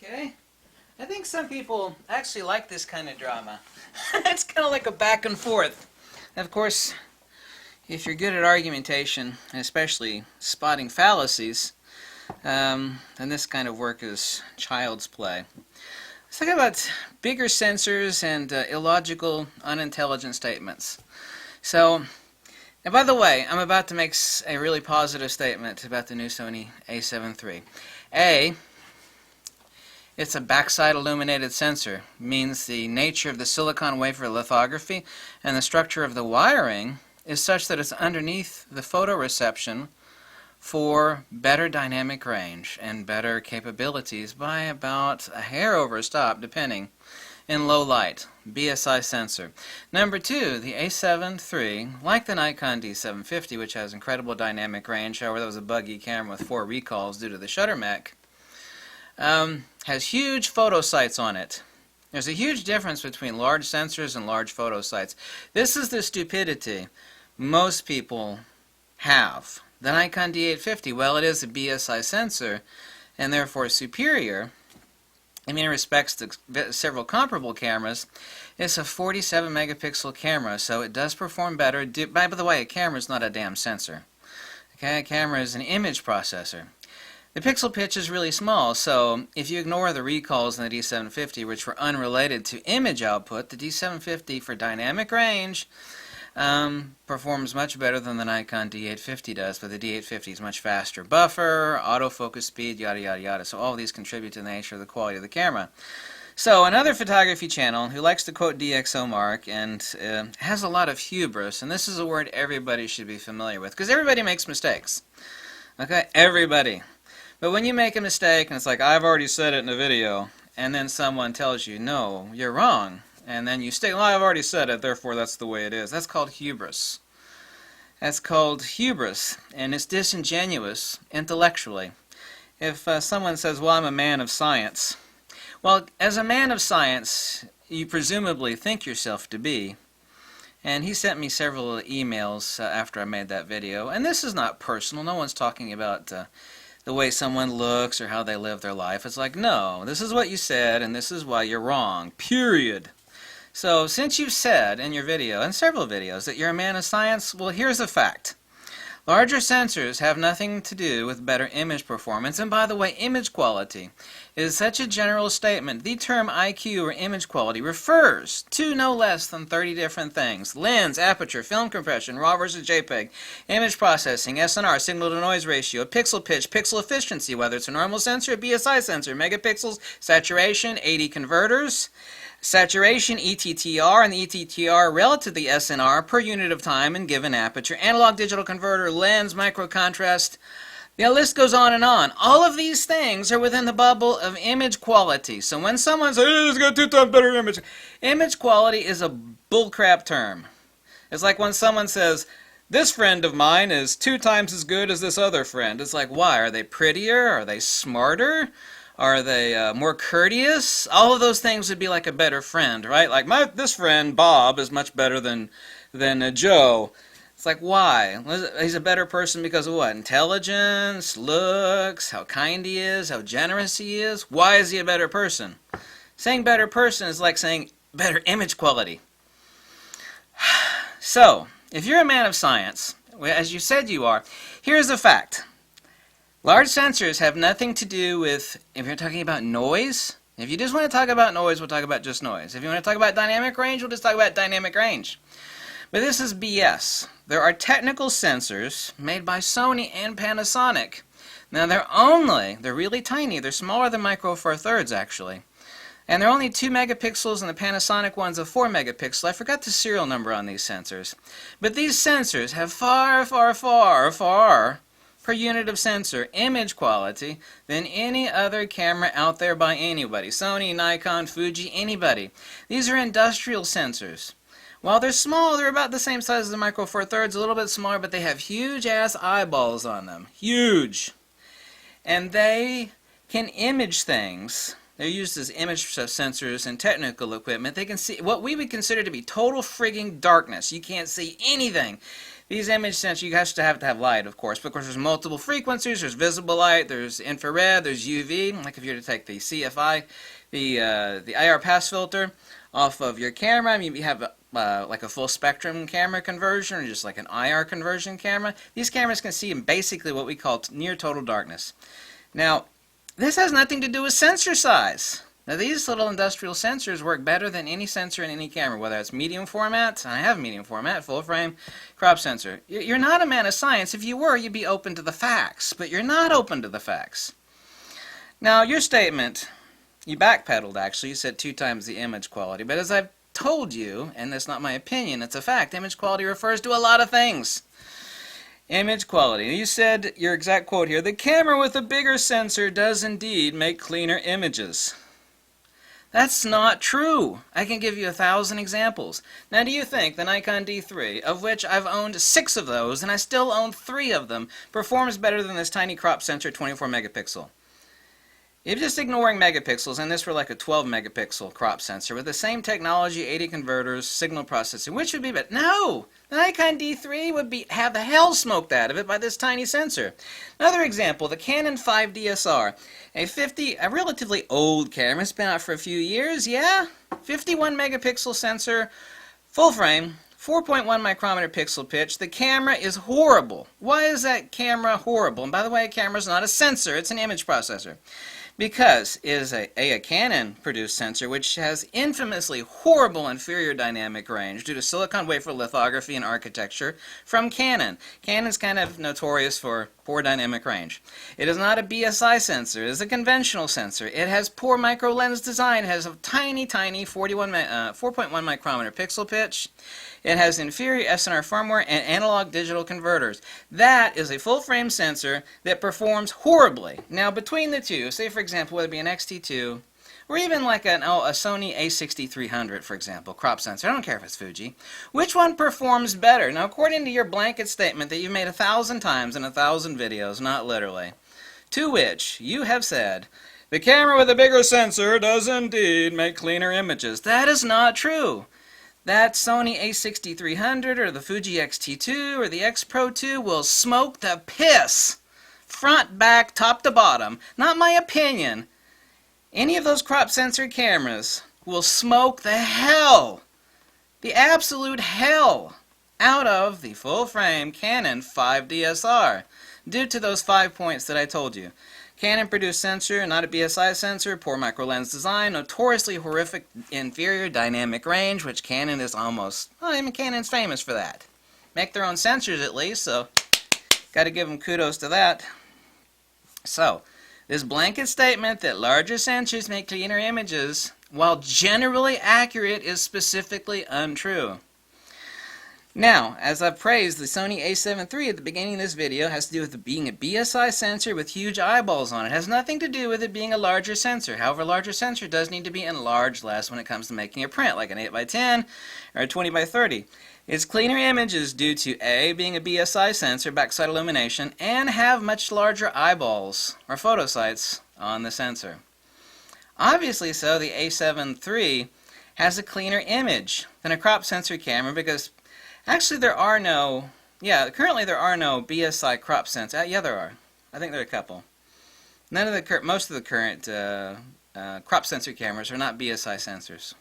Okay. I think some people actually like this kind of drama. It's kind of like a back and forth. Of course, if you're good at argumentation, and especially spotting fallacies, then this kind of work is child's play. Let's talk about bigger sensors and illogical, unintelligent statements. So, and by the way, I'm about to make a really positive statement about the new Sony a7 III. It's a backside illuminated sensor, means the nature of the silicon wafer lithography and the structure of the wiring is such that it's underneath the photoreception for better dynamic range and better capabilities by about a hair over a stop, depending, in low light. BSI sensor. Number two, the a7 III, like the Nikon D750, which has incredible dynamic range, however that was a buggy camera with 4 recalls due to the shutter mech, has huge photo sites on it. There's a huge difference between large sensors and large photo sites. This is the stupidity most people have. The Nikon D850, well, it is a BSI sensor and therefore superior in many respects to several comparable cameras. It's a 47 megapixel camera, so it does perform better. By the way, a camera is not a damn sensor. Okay, a camera is an image processor. The pixel pitch is really small, so if you ignore the recalls in the D750, which were unrelated to image output, the D750 for dynamic range performs much better than the Nikon D850 does, but the D850 is much faster. Buffer, autofocus speed, yada yada yada, so all of these contribute to the nature of the quality of the camera. So another photography channel who likes to quote DxOMark and has a lot of hubris, and this is a word everybody should be familiar with, because everybody makes mistakes. Okay, everybody. But when you make a mistake and it's like, I've already said it in a video, and then someone tells you, no, you're wrong, and then you state, well, I've already said it, therefore that's the way it is. That's called hubris. That's called hubris, and it's disingenuous intellectually. If someone says, well, I'm a man of science, well, as a man of science, you presumably think yourself to be. And he sent me several emails after I made that video, and this is not personal. No one's talking about the way someone looks or how they live their life. It's like, no, this is what you said and this is why you're wrong, period. So since you've said in your video, and several videos, that you're a man of science, well, here's a fact. Larger sensors have nothing to do with better image performance, and by the way, image quality is such a general statement. The term IQ, or image quality, refers to no less than 30 different things. Lens, aperture, film compression, RAW versus JPEG, image processing, SNR, signal-to-noise ratio, pixel pitch, pixel efficiency, whether it's a normal sensor or BSI sensor, megapixels, saturation, 80 converters, saturation, ETTR, and the ETTR relative to the SNR per unit of time and given aperture, analog digital converter, lens, micro contrast. The list goes on and on. All of these things are within the bubble of image quality. So when someone says, hey, it's got 2 times better image, image quality is a bullcrap term. It's like when someone says, this friend of mine is 2 times as good as this other friend. It's like, why? Are they prettier? Are they smarter? Are they more courteous? All of those things would be like a better friend, right? Like this friend, Bob, is much better than Joe. It's like, why? He's a better person because of what? Intelligence, looks, how kind he is, how generous he is. Why is he a better person? Saying better person is like saying better image quality. So, if you're a man of science, as you said you are, here's the fact. Large sensors have nothing to do with, if you're talking about noise, if you just want to talk about noise, we'll talk about just noise. If you want to talk about dynamic range, we'll just talk about dynamic range. But this is BS. There are technical sensors made by Sony and Panasonic. Now they're really tiny. They're smaller than Micro Four Thirds actually. And they're only 2 megapixels, and the Panasonic one's a 4 megapixel. I forgot the serial number on these sensors. But these sensors have far, far, far, far per unit of sensor image quality than any other camera out there by anybody. Sony, Nikon, Fuji, anybody. These are industrial sensors. While they're small, they're about the same size as the Micro Four Thirds, a little bit smaller, but they have huge ass eyeballs on them. Huge. And they can image things. They're used as image sensors and technical equipment. They can see what we would consider to be total frigging darkness. You can't see anything. these image sensors, you have to have light, of course, because there's multiple frequencies. There's visible light, there's infrared, there's UV. Like if you were to take the CFI, the IR pass filter off of your camera, you have like a full spectrum camera conversion or just like an IR conversion camera. These cameras can see in basically what we call near total darkness. Now, this has nothing to do with sensor size. Now, these little industrial sensors work better than any sensor in any camera, whether it's medium format, and I have medium format, full frame, crop sensor. You're not a man of science. If you were, you'd be open to the facts, but you're not open to the facts. Now, your statement, you backpedaled actually, you said 2 times the image quality, but as I've told you, and that's not my opinion, it's a fact, image quality refers to a lot of things. Image quality. You said, your exact quote here, the camera with a bigger sensor does indeed make cleaner images. That's not true. I can give you 1,000 examples. Now, do you think the Nikon D3, of which I've owned 6 of those, and I still own 3 of them, performs better than this tiny crop sensor 24 megapixel? If just ignoring megapixels, and this were like a 12 megapixel crop sensor with the same technology, 80 converters, signal processing, which would be better? No! The Nikon D3 would have the hell smoked out of it by this tiny sensor. Another example, the Canon 5DSR, a relatively old camera, it's been out for a few years, yeah? 51 megapixel sensor, full frame, 4.1 micrometer pixel pitch. The camera is horrible. Why is that camera horrible? And by the way, a camera is not a sensor, it's an image processor. Because it is a Canon-produced sensor which has infamously horrible inferior dynamic range due to silicon wafer lithography and architecture from Canon. Canon's kind of notorious for poor dynamic range. It is not a BSI sensor. It is a conventional sensor. It has poor micro lens design. It has a tiny 4.1 micrometer pixel pitch. It has inferior SNR firmware and analog digital converters. That is a full-frame sensor that performs horribly. Now, between the two, say for example, whether it be an X-T2 or even like a Sony a6300, for example, crop sensor, I don't care if it's Fuji, which one performs better? Now, according to your blanket statement that you've made 1,000 times in 1,000 videos, not literally, to which you have said, the camera with a bigger sensor does indeed make cleaner images. That is not true. That Sony a6300 or the Fuji X-T2 or the X Pro 2 will smoke the piss. Front, back, top to bottom. Not my opinion. Any of those crop sensor cameras will smoke the hell, the absolute hell, out of the full-frame Canon 5DSR due to those 5 points that I told you. Canon-produced sensor, not a BSI sensor, poor micro lens design, notoriously horrific inferior dynamic range, which Canon is almost, well, even Canon's famous for that. Make their own sensors at least, so got to give them kudos to that. So, this blanket statement that larger sensors make cleaner images, while generally accurate, is specifically untrue. Now, as I've praised, the Sony a7 III at the beginning of this video has to do with it being a BSI sensor with huge eyeballs on it. It has nothing to do with it being a larger sensor. However, a larger sensor does need to be enlarged less when it comes to making a print, like an 8x10 or a 20x30. Its cleaner images due to A, being a BSI sensor, backside illumination, and have much larger eyeballs, or photosites, on the sensor. Obviously so, the a7 III has a cleaner image than a crop sensor camera because actually there are no, currently there are no BSI crop sensors. Yeah, there are. I think there are a couple. Most of the current crop sensor cameras are not BSI sensors.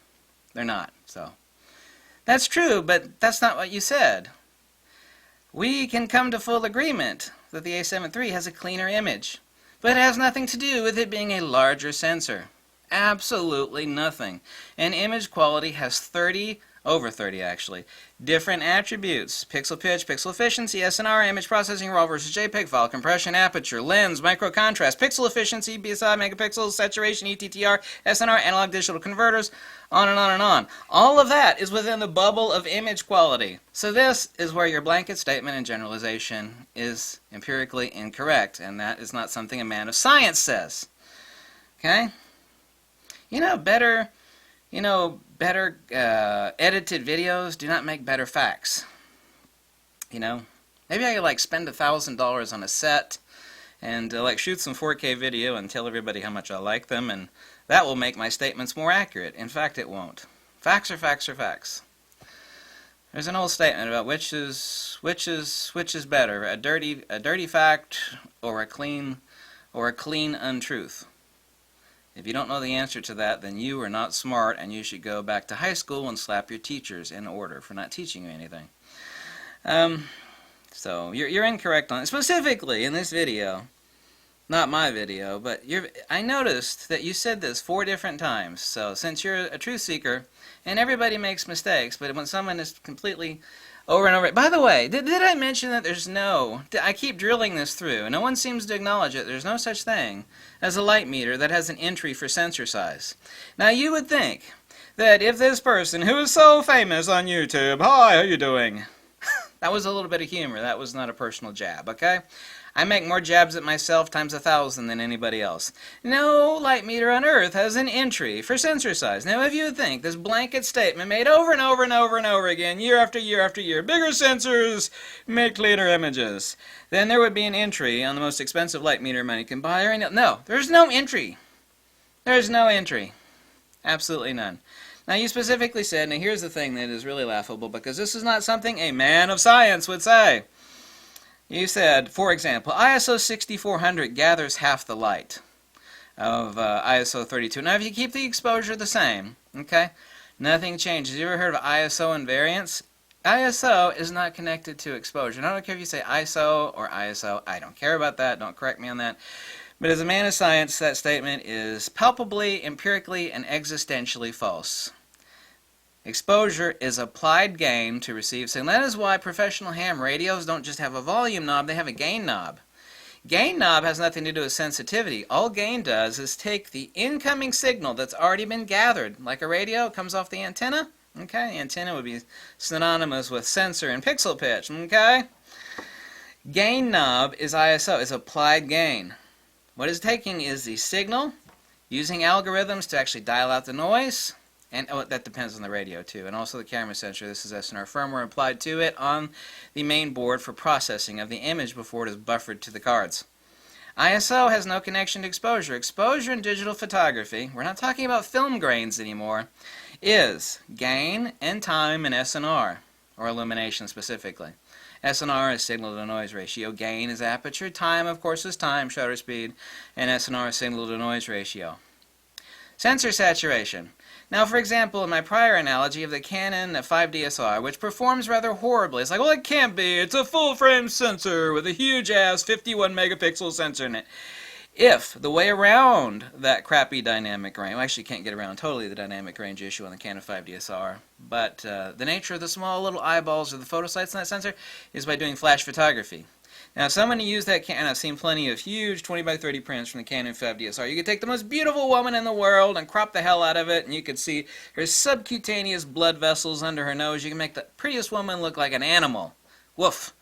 They're not, so. That's true, but that's not what you said. We can come to full agreement that the a7 III has a cleaner image, but it has nothing to do with it being a larger sensor. Absolutely nothing. And image quality has over 30 actually, different attributes: pixel pitch, pixel efficiency, SNR, image processing, RAW versus JPEG, file compression, aperture, lens, micro contrast, pixel efficiency, BSI, megapixels, saturation, ETTR, SNR, analog digital converters, on and on and on. All of that is within the bubble of image quality. So this is where your blanket statement and generalization is empirically incorrect, and that is not something a man of science says. Okay? Better edited videos do not make better facts. Maybe I could spend $1,000 on a set and shoot some 4K video and tell everybody how much I like them, and that will make my statements more accurate. In fact, it won't. Facts are facts are facts. There's an old statement about which is better, a dirty fact or a clean untruth. If you don't know the answer to that, then you are not smart, and you should go back to high school and slap your teachers in order for not teaching you anything. So you're incorrect on it. Specifically in this video, not my video, but I noticed that you said this 4 different times. So since you're a truth seeker, and everybody makes mistakes, but when someone is completely over and over. By the way, did I mention that I keep drilling this through, and no one seems to acknowledge it. There's no such thing as a light meter that has an entry for sensor size. Now you would think that if this person who is so famous on YouTube, hi, how you doing? That was a little bit of humor. That was not a personal jab, okay? I make more jabs at myself times 1,000 than anybody else. No light meter on Earth has an entry for sensor size. Now, if you would think this blanket statement made over and over and over and over again, year after year after year, bigger sensors make cleaner images, then there would be an entry on the most expensive light meter money can buy. Or no, there's no entry. There's no entry. Absolutely none. Now, you specifically said, now here's the thing that is really laughable, because this is not something a man of science would say. You said, for example, ISO 6400 gathers half the light of ISO 32. Now, if you keep the exposure the same, okay, nothing changes. You ever heard of ISO invariance? ISO is not connected to exposure. And I don't care if you say ISO or ISO. I don't care about that. Don't correct me on that. But as a man of science, that statement is palpably, empirically, and existentially false. Exposure is applied gain to receive signal. That is why professional ham radios don't just have a volume knob, they have a gain knob. Gain knob has nothing to do with sensitivity. All gain does is take the incoming signal that's already been gathered. Like a radio comes off the antenna. Okay, the antenna would be synonymous with sensor and pixel pitch. Okay? Gain knob is ISO, is applied gain. What it's taking is the signal, using algorithms to actually dial out the noise. And that depends on the radio too, and also the camera sensor. This is SNR firmware applied to it on the main board for processing of the image before it is buffered to the cards. ISO has no connection to exposure. Exposure in digital photography, we're not talking about film grains anymore, is gain and time in SNR, or illumination specifically. SNR is signal to noise ratio. Gain is aperture. Time, of course, is time, shutter speed, and SNR is signal to noise ratio. Sensor saturation. Now, for example, in my prior analogy of the Canon 5DSR, which performs rather horribly, it's like, well, it can't be. It's a full-frame sensor with a huge-ass 51-megapixel sensor in it. If the way around that crappy dynamic range, well, actually can't get around totally the dynamic range issue on the Canon 5DSR, but the nature of the small little eyeballs of the photosites in that sensor is by doing flash photography. Now, someone who used that Canon, I've seen plenty of huge 20 by 30 prints from the Canon 5DSR. You could take the most beautiful woman in the world and crop the hell out of it, and you could see her subcutaneous blood vessels under her nose. You can make the prettiest woman look like an animal. Woof.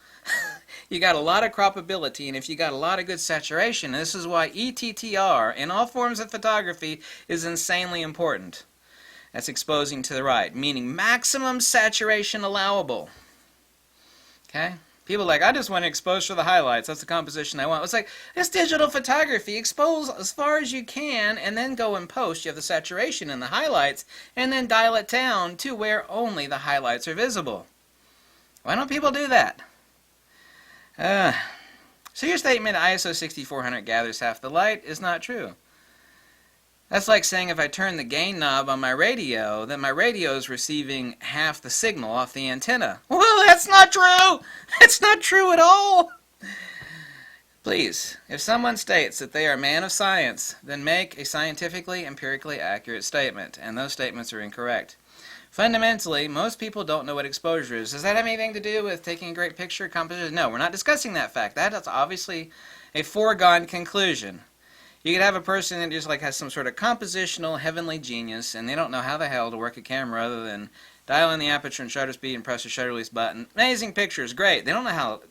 You got a lot of croppability, and if you got a lot of good saturation, and this is why ETTR in all forms of photography is insanely important. That's exposing to the right, meaning maximum saturation allowable. Okay? People are like, I just want to expose for the highlights. That's the composition I want. It's like, it's digital photography. Expose as far as you can, and then go and post. You have the saturation and the highlights, and then dial it down to where only the highlights are visible. Why don't people do that? So your statement, ISO 6400 gathers half the light, is not true. That's like saying if I turn the gain knob on my radio, then my radio is receiving half the signal off the antenna. Well, that's not true! That's not true at all! Please, if someone states that they are a man of science, then make a scientifically, empirically accurate statement, and those statements are incorrect. Fundamentally, most people don't know what exposure is. Does that have anything to do with taking a great picture, composition? No, we're not discussing that fact. That is obviously a foregone conclusion. You could have a person that just like has some sort of compositional heavenly genius, and they don't know how the hell to work a camera other than dial in the aperture and shutter speed and press the shutter release button. Amazing pictures, great. They don't know how,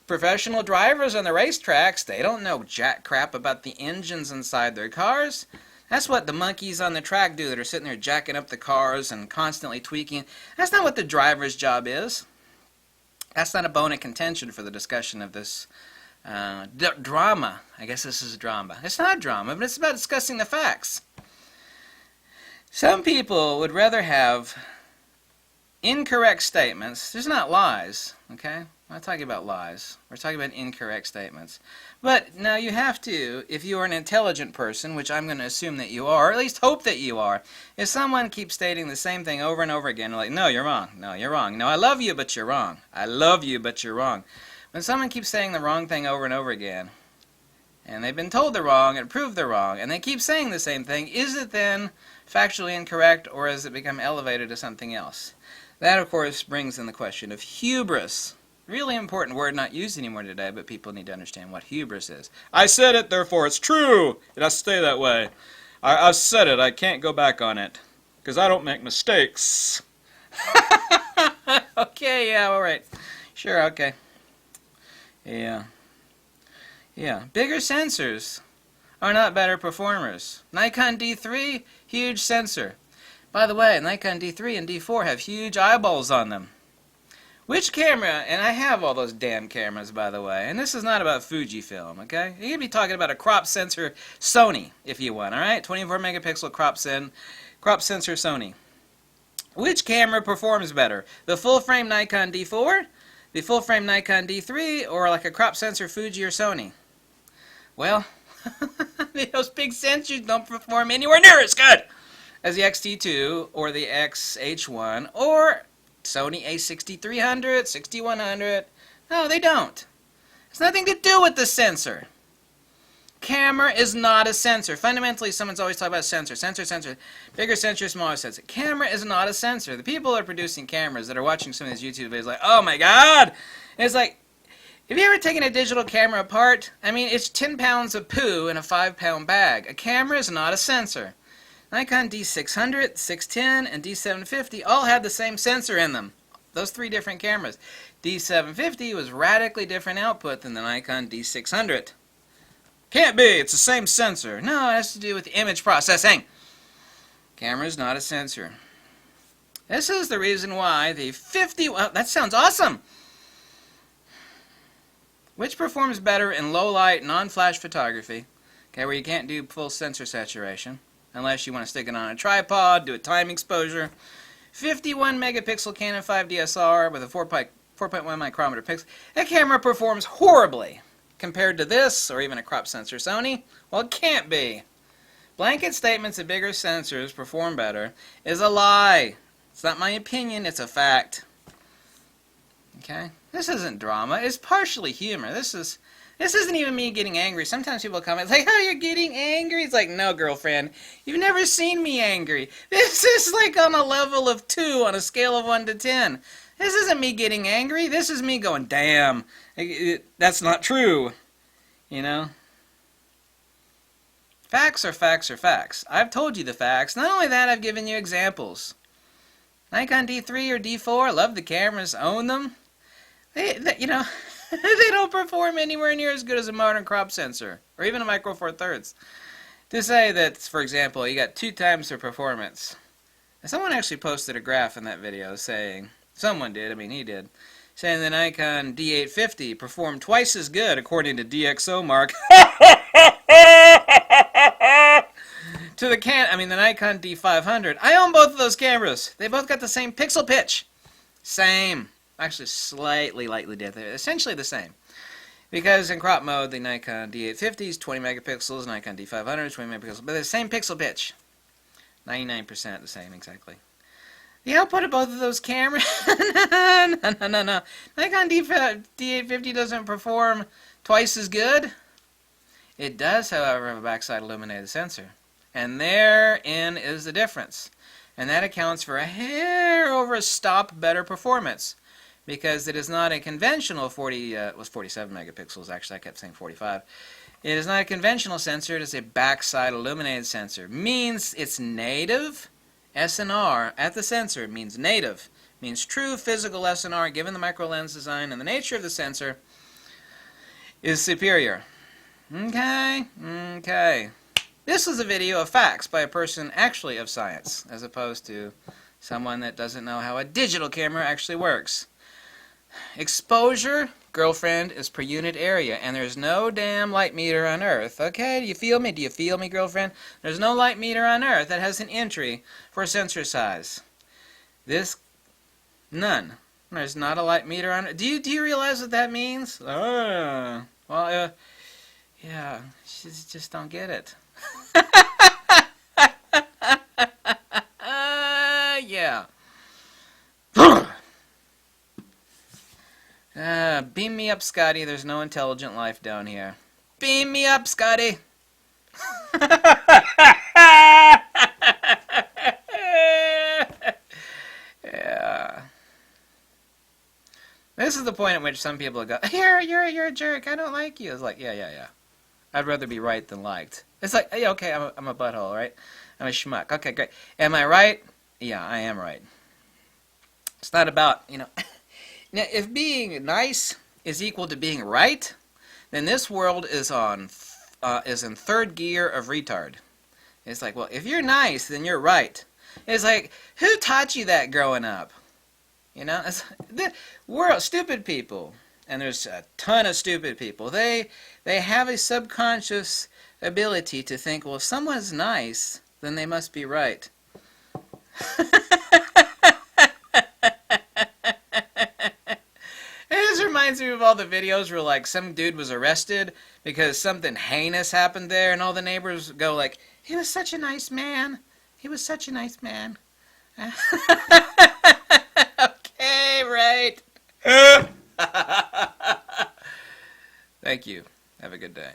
professional drivers on the racetracks, they don't know jack crap about the engines inside their cars. That's what the monkeys on the track do that are sitting there jacking up the cars and constantly tweaking. That's not what the driver's job is. That's not a bone of contention for the discussion of this drama. I guess this is drama. It's not drama, but it's about discussing the facts. Some people would rather have incorrect statements, there's not lies, okay? I'm not talking about lies. We're talking about incorrect statements. But now you have to, if you are an intelligent person, which I'm going to assume that you are, or at least hope that you are, if someone keeps stating the same thing over and over again, like, no, you're wrong, no, you're wrong, no, I love you, but you're wrong, I love you, but you're wrong. When someone keeps saying the wrong thing over and over again, and they've been told they're wrong and proved they're wrong, and they keep saying the same thing, is it then factually incorrect, or has it become elevated to something else? That, of course, brings in the question of hubris. Really important word not used anymore today, but people need to understand what hubris is. I said it, therefore it's true. It has to stay that way. I said it. I can't go back on it. Because I don't make mistakes. Okay, yeah, all right. Sure, okay. Yeah. Yeah. Bigger sensors are not better performers. Nikon D3, huge sensor. By the way, Nikon D3 and D4 have huge eyeballs on them. Which camera, and I have all those damn cameras, by the way, and this is not about Fujifilm, okay? You could be talking about a crop sensor Sony, if you want, all right? 24 megapixel crop sensor Sony. Which camera performs better? The full-frame Nikon D4, the full-frame Nikon D3, or like a crop sensor Fuji or Sony? Well, those big sensors don't perform anywhere near as good as the X-T2 or the X-H1 or Sony a6300, 6100. No, they don't. It's nothing to do with the sensor. Camera is not a sensor. Fundamentally, someone's always talking about sensor. Sensor. Bigger sensor, smaller sensor. Camera is not a sensor. The people that are producing cameras that are watching some of these YouTube videos like, oh my God! And it's like, have you ever taken a digital camera apart? I mean, it's 10 pounds of poo in a 5-pound bag. A camera is not a sensor. Nikon D600, 610, and D750 all had the same sensor in them. Those 3 different cameras. D750 was radically different output than the Nikon D600. Can't be, it's the same sensor. No, it has to do with image processing. Camera's not a sensor. This is the reason why the 50... Well, that sounds awesome! Which performs better in low-light, non-flash photography, okay, where you can't do full sensor saturation, unless you want to stick it on a tripod, do a time exposure. 51 megapixel Canon 5 DSR with a 4.1 micrometer pixel. That camera performs horribly compared to this, or even a crop sensor Sony. Well, it can't be. Blanket statements that bigger sensors perform better is a lie. It's not my opinion, it's a fact. Okay? This isn't drama, it's partially humor. This isn't even me getting angry. Sometimes people comment like, oh, you're getting angry? It's like, no, girlfriend, you've never seen me angry. This is like on a level of 2 on a scale of 1 to 10. This isn't me getting angry. This is me going, damn, that's not true. You know? Facts are facts are facts. I've told you the facts. Not only that, I've given you examples. Nikon D3 or D4, love the cameras, own them. They don't perform anywhere near as good as a modern crop sensor, or even a Micro Four Thirds. To say that, for example, you got 2 times the performance. And someone actually posted a graph in that video saying, someone did, I mean he did, saying the Nikon D850 performed twice as good according to DxOMark to the Nikon D500. I own both of those cameras. They both got the same pixel pitch. Same. Actually, slightly different. They're essentially the same. Because in crop mode, the Nikon D850 is 20 megapixels, Nikon D500 is 20 megapixels, but the same pixel pitch. 99% the same, exactly. The output of both of those cameras, no. Nikon D850 doesn't perform twice as good. It does, however, have a backside illuminated sensor. And therein is the difference. And that accounts for a hair over a stop better performance. Because it is not a conventional 47 megapixels, actually, I kept saying 45. It is not a conventional sensor, it is a backside illuminated sensor. Means it's native SNR at the sensor. It means native. It means true physical SNR given the micro lens design and the nature of the sensor is superior. Okay. This is a video of facts by a person actually of science, as opposed to someone that doesn't know how a digital camera actually works. Exposure, girlfriend, is per unit area, and there's no damn light meter on Earth. Okay, do you feel me? Do you feel me, girlfriend? There's no light meter on Earth that has an entry for sensor size. This None. There's not a light meter on it. Do you realize what that means? Yeah, you just don't get it. Yeah. Beam me up, Scotty. There's no intelligent life down here. Beam me up, Scotty. Yeah. This is the point at which some people go, you're a jerk. I don't like you. It's like, yeah. I'd rather be right than liked. It's like, yeah, okay, I'm a butthole, right? I'm a schmuck. Okay, great. Am I right? Yeah, I am right. It's not about, now, if being nice is equal to being right, then this world is in third gear of retard. It's like, well, if you're nice, then you're right. It's like, who taught you that growing up? It's, the world, stupid people, and there's a ton of stupid people. They have a subconscious ability to think, well, if someone's nice, then they must be right. This reminds me of all the videos where, like, some dude was arrested because something heinous happened there, and all the neighbors go like, he was such a nice man. He was such a nice man. Okay, right. Thank you. Have a good day.